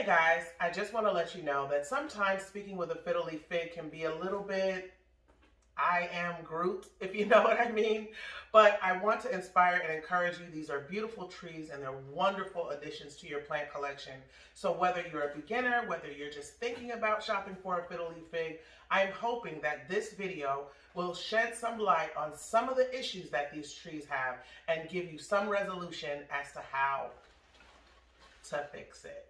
guys, I just want to let you know that sometimes speaking with a fiddlyfefe can be a little bit I am Groot, if you know what I mean. But I want to inspire and encourage you. These are beautiful trees and they're wonderful additions to your plant collection. So whether you're a beginner, whether you're just thinking about shopping for a fiddlyfefe, I'm hoping that this video will shed some light on some of the issues that these trees have and give you some resolution as to how to fix it.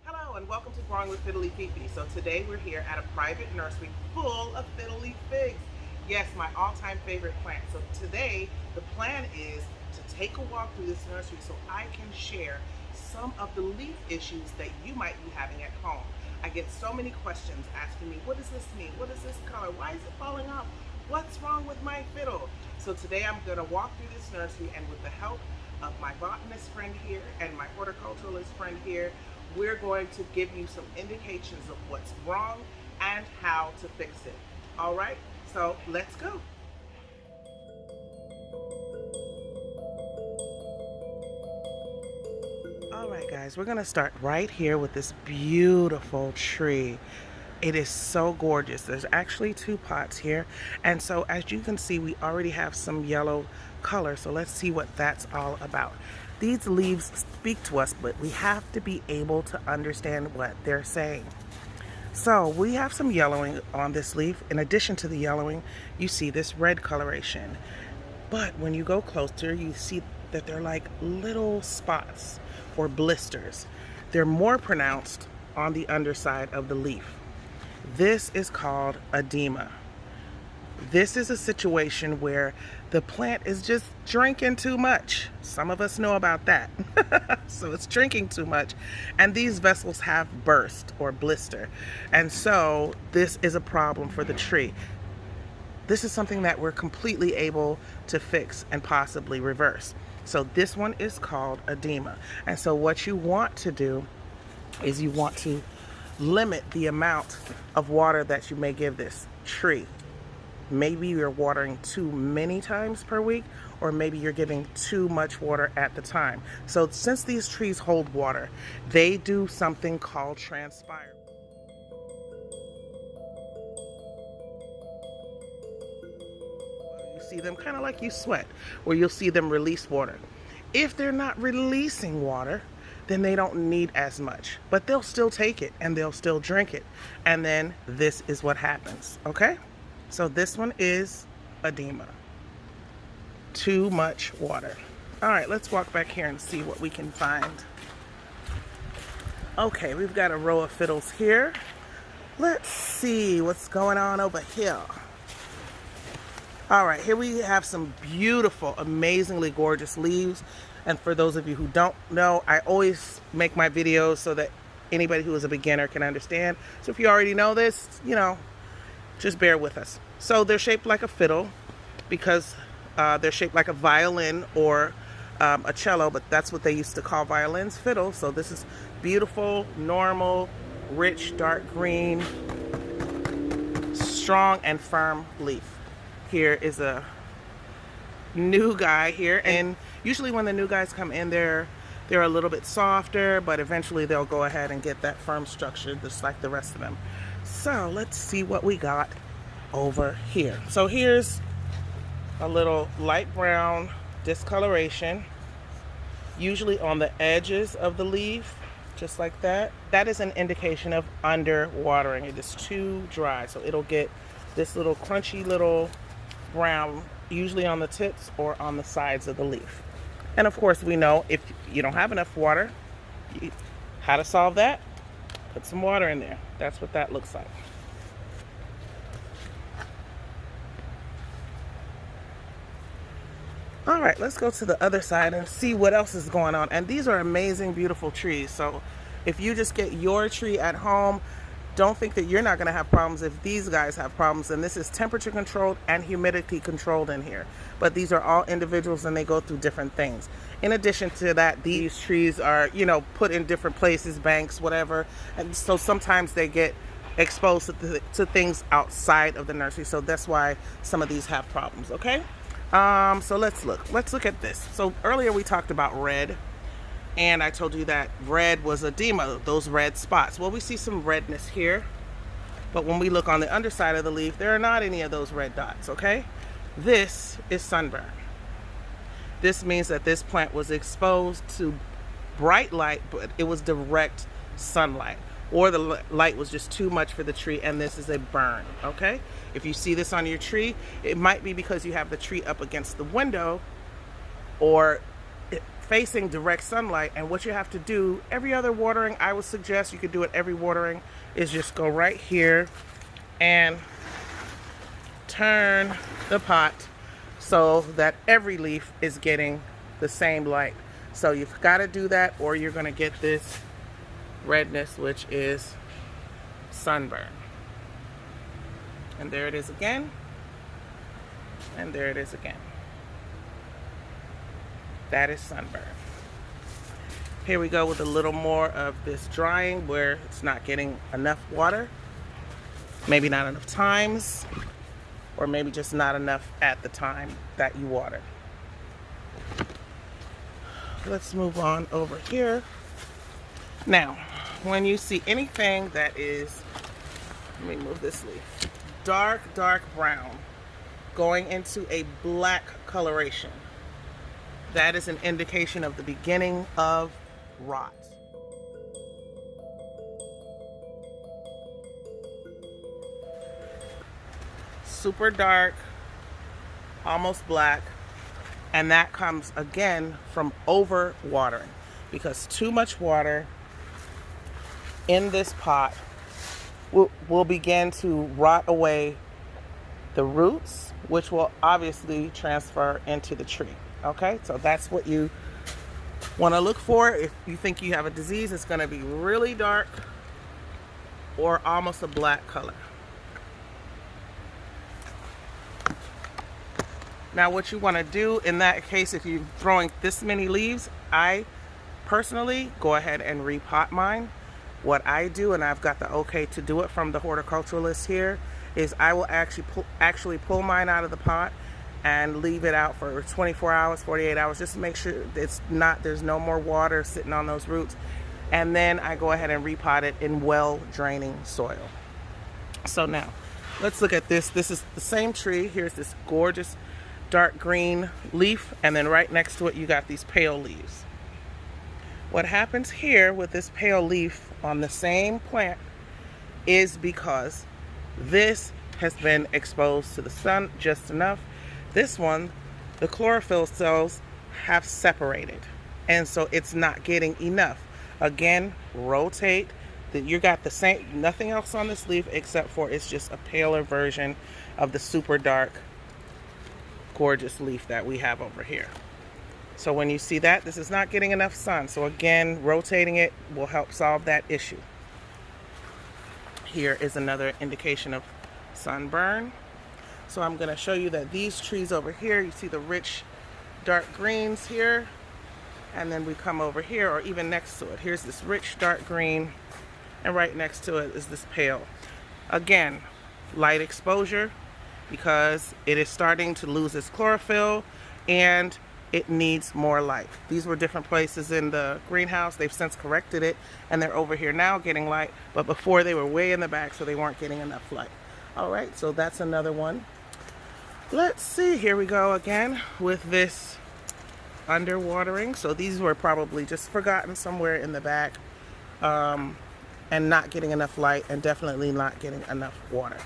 Hello and welcome to Growing with fiddlyfefe. So today we're here at a private nursery full of fiddlyfefe. Yes, my all-time favorite plant. So today the plan is to take a walk through this nursery so I can share some of the leaf issues that you might be having at home. I get so many questions asking me, what does this mean? What is this color? Why is it falling off? What's wrong with my fiddle? So today I'm going to walk through this nursery, and with the help of my botanist friend here and my horticulturalist friend here, we're going to give you some indications of what's wrong and how to fix it. All right, so let's go. All right, guys, we're gonna start right here with this beautiful tree. It is so gorgeous. There's actually two pots here. And so as you can see, we already have some yellow color. So let's see what that's all about. These leaves speak to us, but we have to be able to understand what they're saying. So we have some yellowing on this leaf. In addition to the yellowing, you see this red coloration. But when you go closer, you see that they're like little spots or blisters. They're more pronounced on the underside of the leaf. This is called edema. This is a situation where the plant is just drinking too much. Some of us know about that. So it's drinking too much, and these vessels have burst or blister. And so this is a problem for the tree. This is something that we're completely able to fix and possibly reverse. So this one is called edema. And so what you want to do is you want to limit the amount of water that you may give this tree. Maybe you're watering too many times per week, or maybe you're giving too much water at the time. So since these trees hold water, they do something called transpire. You see them kind of like you sweat, where you'll see them release water. If they're not releasing water, then they don't need as much, but they'll still take it and they'll still drink it. And then this is what happens, okay? So this one is edema, too much water. All right, let's walk back here and see what we can find. Okay, we've got a row of fiddles here. Let's see what's going on over here. All right, here we have some beautiful, amazingly gorgeous leaves. And for those of you who don't know, I always make my videos so that anybody who is a beginner can understand. So if you already know this, you know, just bear with us. So they're shaped like a fiddle because they're shaped like a violin or a cello, but that's what they used to call violins, fiddles. So this is beautiful, normal, rich, dark green, strong and firm leaf. Here is a new guy here, and usually when the new guys come in, they're a little bit softer, but eventually they'll go ahead and get that firm structure just like the rest of them. So let's see what we got over here. So here's a little light brown discoloration, usually on the edges of the leaf, just like that. That is an indication of under watering. It is too dry, so it'll get this little crunchy little brown, usually on the tips or on the sides of the leaf. And of course, we know if you don't have enough water, how to solve that? Put some water in there. That's what that looks like. All right, let's go to the other side and see what else is going on. And these are amazing, beautiful trees. So if you just get your tree at home, don't think that you're not going to have problems if these guys have problems. And this is temperature controlled and humidity controlled in here. But these are all individuals and they go through different things. In addition to that, these trees are, you know, put in different places, banks, whatever. And so sometimes they get exposed to things outside of the nursery. So that's why some of these have problems, okay? So let's look at this. So earlier we talked about red. And I told you that red was edema, those red spots. Well, we see some redness here, but when we look on the underside of the leaf, there are not any of those red dots, okay? This is sunburn. This means that this plant was exposed to bright light, but it was direct sunlight, or the light was just too much for the tree, and this is a burn, okay? If you see this on your tree, it might be because you have the tree up against the window or facing direct sunlight, and what you have to do every other watering, I would suggest you could do it every watering, is just go right here and turn the pot so that every leaf is getting the same light. So you've got to do that, or you're going to get this redness, which is sunburn. And there it is again, and there it is again. That is sunburn. Here we go with a little more of this drying where it's not getting enough water, maybe not enough times, or maybe just not enough at the time that you water. Let's move on over here. Now, when you see anything that is, let me move this leaf, dark brown going into a black coloration, that is an indication of the beginning of rot. Super dark, almost black, and that comes again from over watering, because too much water in this pot will begin to rot away the roots, which will obviously transfer into the tree. Okay, so that's what you want to look for. If you think you have a disease, it's going to be really dark or almost a black color. Now what you want to do in that case, if you're throwing this many leaves, I personally go ahead and repot mine. What I do, and I've got the okay to do it from the horticulturalist here, is I will actually pull mine out of the pot and leave it out for 24 hours, 48 hours, just to make sure there's no more water sitting on those roots. And then I go ahead and repot it in well draining soil. So now, let's look at this. This is the same tree. Here's this gorgeous dark green leaf, and then right next to it you got these pale leaves. What happens here with this pale leaf on the same plant is because this has been exposed to the sun just enough. This one, the chlorophyll cells have separated, and so it's not getting enough. Again, rotate. You got the same, nothing else on this leaf except for it's just a paler version of the super dark, gorgeous leaf that we have over here. So when you see that, this is not getting enough sun. So again, rotating it will help solve that issue. Here is another indication of sunburn. So I'm going to show you that these trees over here, you see the rich dark greens here, and then we come over here, or even next to it. Here's this rich dark green, and right next to it is this pale. Again, light exposure, because it is starting to lose its chlorophyll and it needs more light. These were different places in the greenhouse. They've since corrected it, and they're over here now getting light, but before they were way in the back, so they weren't getting enough light. All right, so that's another one. Let's see, here we go again with this underwatering. So these were probably just forgotten somewhere in the back, and not getting enough light, and definitely not getting enough water.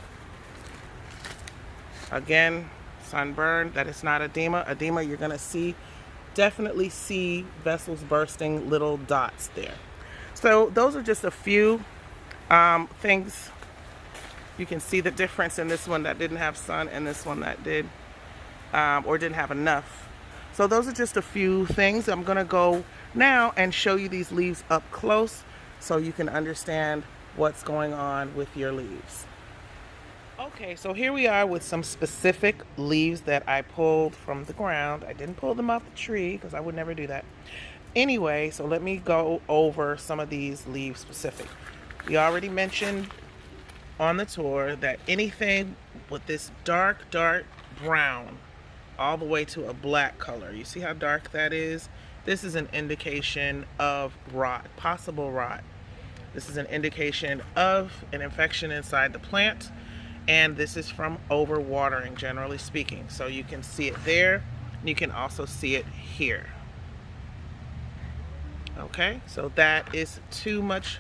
Again, sunburn, that is not edema. Edema, you're gonna definitely see vessels bursting, little dots there. So those are just a few things. You can see the difference in this one that didn't have sun and this one that did, or didn't have enough. So those are just a few things. I'm gonna go now and show you these leaves up close so you can understand what's going on with your leaves. Okay, so here we are with some specific leaves that I pulled from the ground. I didn't pull them off the tree because I would never do that. Anyway, so let me go over some of these leaves specific. We already mentioned on the tour that anything with this dark brown all the way to a black color, you see how dark that is? this is an indication of rot, possible rot. This is an indication of an infection inside the plant, and this is from overwatering, generally speaking. So you can see it there, and you can also see it here. Okay, so that is too much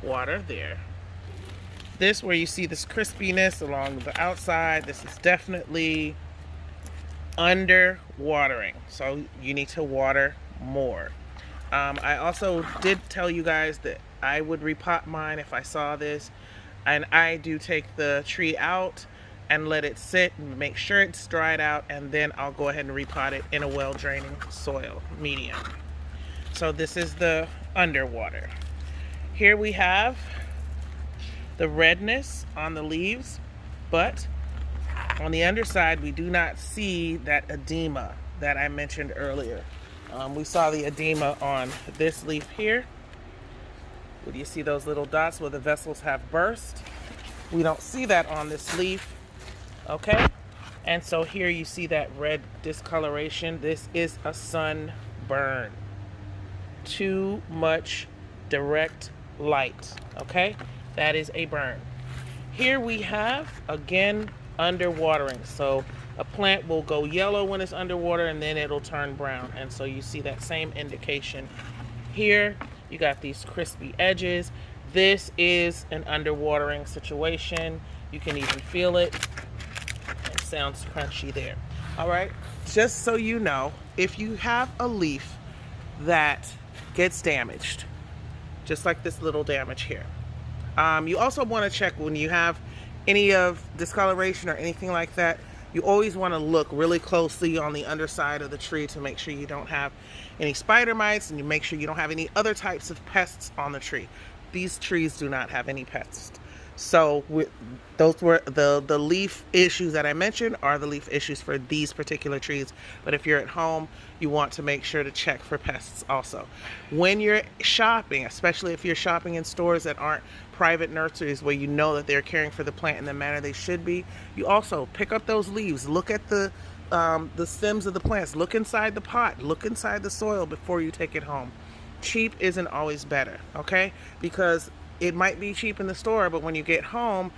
water there. This, where you see this crispiness along the outside, this is definitely under watering, so you need to water more. I also did tell you guys that I would repot mine if I saw this, and I do take the tree out and let it sit and make sure it's dried out, and then I'll go ahead and repot it in a well-draining soil medium. So this is the underwater. Here we have the redness on the leaves, but on the underside, we do not see that edema that I mentioned earlier. We saw the edema on this leaf here. Would you see those little dots where the vessels have burst? We don't see that on this leaf, okay? And so here you see that red discoloration. This is a sunburn. Too much direct light, okay? That is a burn. Here we have, again, underwatering. So a plant will go yellow when it's underwater, and then it'll turn brown. And so you see that same indication here. You got these crispy edges. This is an underwatering situation. You can even feel it. It sounds crunchy there. All right, just so you know, if you have a leaf that gets damaged, just like this little damage here, you also want to check when you have any of discoloration or anything like that. You always want to look really closely on the underside of the tree to make sure you don't have any spider mites, and you make sure you don't have any other types of pests on the tree. These trees do not have any pests. So those were the leaf issues that I mentioned are the leaf issues for these particular trees. But if you're at home, you want to make sure to check for pests also. When you're shopping, especially if you're shopping in stores that aren't private nurseries where you know that they're caring for the plant in the manner they should be, you also pick up those leaves, look at the stems of the plants, look inside the pot, look inside the soil before you take it home. Cheap isn't always better, okay? Because it might be cheap in the store, but when you get home,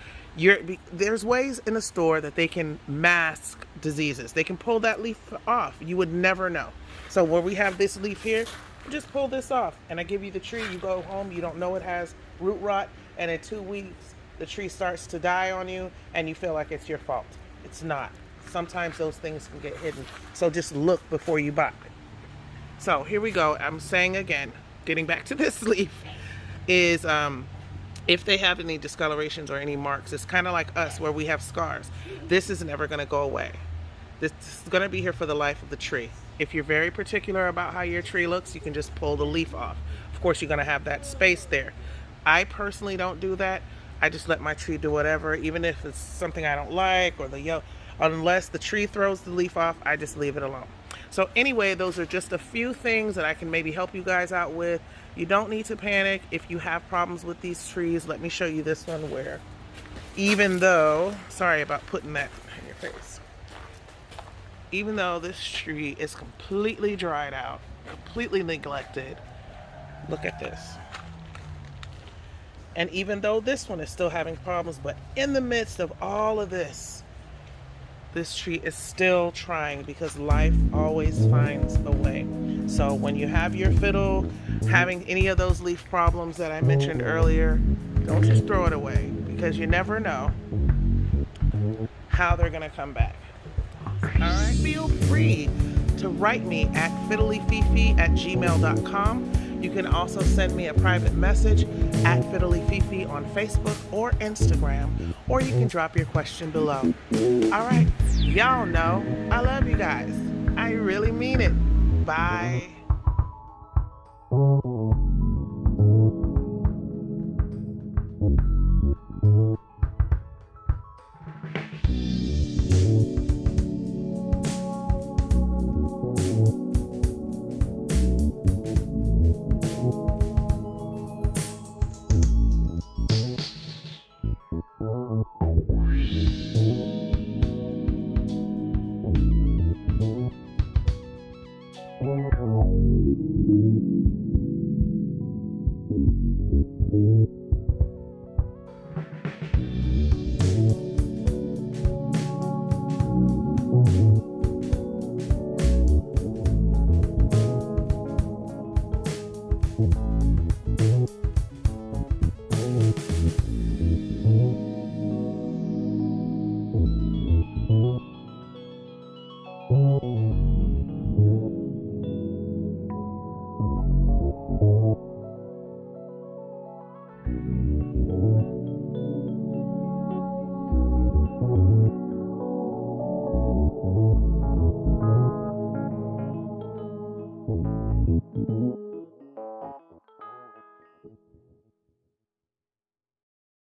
there's ways in the store that they can mask diseases. They can pull that leaf off. You would never know. So where we have this leaf here, just pull this off, and I give you the tree. You go home, you don't know it has root rot, and in 2 weeks, the tree starts to die on you, and you feel like it's your fault. It's not. Sometimes those things can get hidden. So just look before you buy it. So here we go. I'm saying again, getting back to this leaf, is if they have any discolorations or any marks, it's kind of like us where we have scars. This is never going to go away. This is going to be here for the life of the tree. If you're very particular about how your tree looks, you can just pull the leaf off. Of course, you're going to have that space there. I personally don't do that. I just let my tree do whatever, even if it's something I don't like, or the yellow. Unless the tree throws the leaf off, I just leave it alone. So anyway, those are just a few things that I can maybe help you guys out with. You don't need to panic if you have problems with these trees. Let me show you this one where, even though, sorry about putting that in your face, even though this tree is completely dried out, completely neglected, look at this. And even though this one is still having problems, but in the midst of all of this tree is still trying, because life always finds a way. So when you have your fiddle having any of those leaf problems that I mentioned earlier, don't just throw it away, because you never know how they're going to come back. All right, feel free to write me at fiddlyfefe@gmail.com. You can also send me a private message at fiddlyfefe on Facebook or Instagram, or you can drop your question below. All right, y'all know I love you guys. I really mean it. Bye.